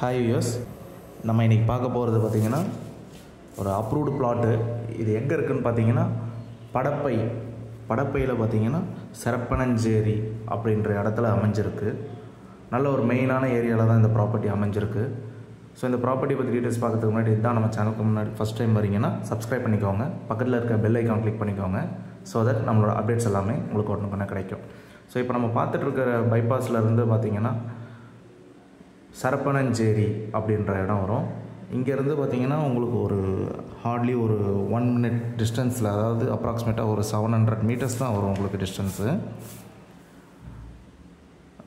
Hi use, நம்ம இன்றைக்கி பார்க்க போகிறது பார்த்திங்கன்னா ஒரு அப்ரூவ்டு பிளாட்டு. இது எங்கே இருக்குதுன்னு பார்த்தீங்கன்னா படப்பையில் பார்த்திங்கன்னா சரப்பனஞ்சேரி அப்படின்ற இடத்துல அமைஞ்சிருக்கு. நல்ல ஒரு மெயினான ஏரியாவில் தான் இந்த ப்ராப்பர்ட்டி அமைஞ்சிருக்கு. ஸோ இந்த ப்ராப்பர்ட்டி பற்றி டீட்டெயில்ஸ் பார்க்கறதுக்கு முன்னாடி இதுதான் நம்ம சேனலுக்கு முன்னாடி ஃபஸ்ட் டைம் வரீங்கன்னா சப்ஸ்கிரைப் பண்ணிக்கோங்க, பக்கத்தில் இருக்க பெல் ஐக்கான் கிளிக் பண்ணிக்கோங்க. ஸோ தட் நம்மளோட அப்டேட்ஸ் எல்லாமே உங்களுக்கு ஒன்று கிடைக்கும். ஸோ இப்போ நம்ம பார்த்துட்டு இருக்கிற பைபாஸில் இருந்து பார்த்திங்கன்னா சரப்பனஞ்சேரி அப்படின்ற இடம் வரும். இங்கேருந்து பார்த்திங்கன்னா உங்களுக்கு ஒரு ஹார்ட்லி ஒரு 1 minute டிஸ்டன்ஸில், அதாவது அப்ராக்சிமேட்டாக ஒரு 700 meters தான் வரும் உங்களுக்கு டிஸ்டன்ஸு.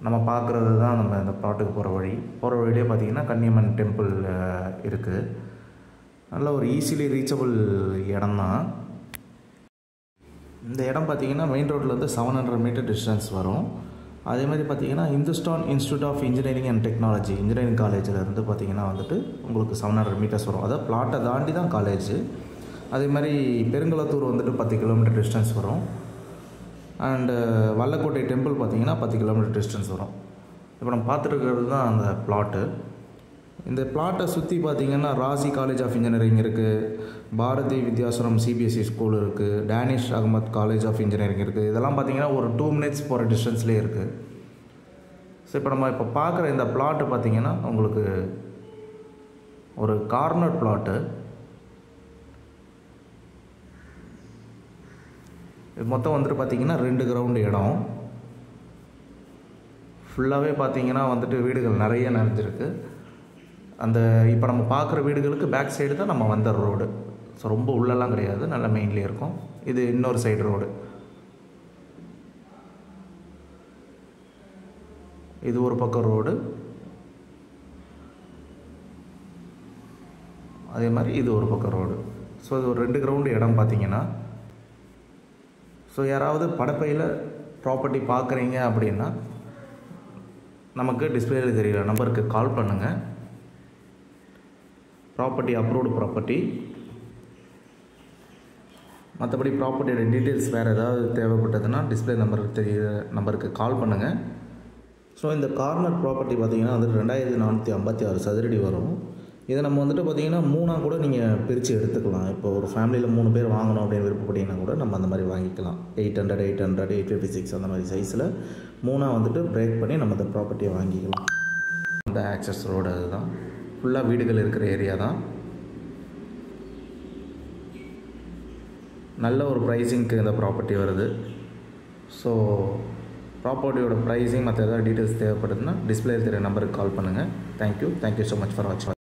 நம்ம பார்க்குறது தான் நம்ம இந்த ப்ளாட்டுக்கு போகிற வழியிலே பார்த்திங்கன்னா கன்னியம்மன் டெம்பிள் இருக்குது. நல்ல ஒரு ஈஸிலி ரீச்சபிள் இடம் தான். இந்த இடம் பார்த்திங்கன்னா மெயின் ரோட்லேருந்து 700 meter டிஸ்டன்ஸ் வரும். அதே மாதிரி பார்த்திங்கன்னா Hindustan institute of engineering and technology engineering காலேஜில் இருந்து பார்த்திங்கன்னா வந்துட்டு உங்களுக்கு 700 meters வரும். அதாவது பிளாட்டை தாண்டி தான் காலேஜ். அதே மாதிரி பெருங்குளத்தூர் வந்துட்டு 10 kilometer டிஸ்டன்ஸ் வரும். அண்டு வல்லக்கோட்டை டெம்பிள் பார்த்திங்கன்னா 10 kilometer டிஸ்டன்ஸ் வரும். இப்போ நம்ம பார்த்துட்டு தான் அந்த பிளாட்டு. இந்த பிளாட்டை சுற்றி பார்த்திங்கன்னா ராசி காலேஜ் ஆஃப் இன்ஜினியரிங் இருக்குது, பாரதி வித்யாசுரம் சிபிஎஸ்சி ஸ்கூல் இருக்குது, Danish Ahmed college of engineering இருக்குது. இதெல்லாம் பார்த்திங்கன்னா ஒரு 2 minutes போகிற டிஸ்டன்ஸ்லேயே இருக்குது. ஸோ இப்போ நம்ம பார்க்குற இந்த பிளாட்டு பார்த்திங்கன்னா உங்களுக்கு ஒரு கார்னர் பிளாட்டு. இது மொத்தம் வந்துட்டு பார்த்திங்கன்னா 2 ground இடம். ஃபுல்லாகவே பார்த்திங்கன்னா வந்துட்டு வீடுகள் நிறைய நிறைஞ்சிருக்கு. அந்த இப்போ நம்ம பார்க்குற வீடுகளுக்கு பேக் சைடு தான் நம்ம வந்த ரோடு. ஸோ ரொம்ப உள்ளெல்லாம் கிடையாது, நல்ல மெயின்லேயே இருக்கும். இது இன்னொரு சைடு ரோடு. இது ஒரு பக்கம் ரோடு, அதே மாதிரி இது ஒரு பக்கம் ரோடு. ஸோ இது ஒரு 2 ground இடம் பார்த்திங்கன்னா. ஸோ யாராவது படப்பையில் ப்ராப்பர்ட்டி பார்க்குறீங்க அப்படின்னா நமக்கு டிஸ்பிளேயில் தெரியல நம்பருக்கு கால் பண்ணுங்கள். Property approved property. மற்றபடி ப்ராப்பர்ட்டியோட டீட்டெயில்ஸ் வேறு ஏதாவது தேவைப்பட்டதுன்னா டிஸ்பிளே நம்பருக்கு கால் பண்ணுங்கள். ஸோ இந்த கார்னர் ப்ராப்பர்ட்டி பார்த்திங்கன்னா வந்துட்டு 2456 சதுரடி வரும். இதை நம்ம வந்துட்டு பார்த்திங்கன்னா 3ஆக கூட நீங்கள் பிரித்து எடுத்துக்கலாம். இப்போ ஒரு ஃபேமிலியில் 3 பேர் வாங்கணும் அப்படின்னு விருப்பப்பட்டீங்கன்னா கூட நம்ம அந்த மாதிரி வாங்கிக்கலாம். 800, 800, 856 அந்த மாதிரி சைஸில் 3ஆக வந்துட்டு பிரேக் பண்ணி நம்ம இந்த ப்ராப்பர்ட்டியை வாங்கிக்கலாம். அந்த ஆக்சஸ் ரோடு அதுதான். ஃபுல்லாக வீடுகள் இருக்கிற ஏரியா தான். நல்ல ஒரு ப்ரைஸிங்க்கு இந்த ப்ராப்பர்ட்டி வருது. ஸோ ப்ராப்பர்ட்டியோட ப்ரைஸிங் மற்ற ஏதாவது டீட்டெயில்ஸ் தேவைப்படுதுன்னா டிஸ்பிளே தெரிய நம்பருக்கு கால் பண்ணுங்கள். தேங்க்யூ ஸோ மச் ஃபார் வாட்சிங்.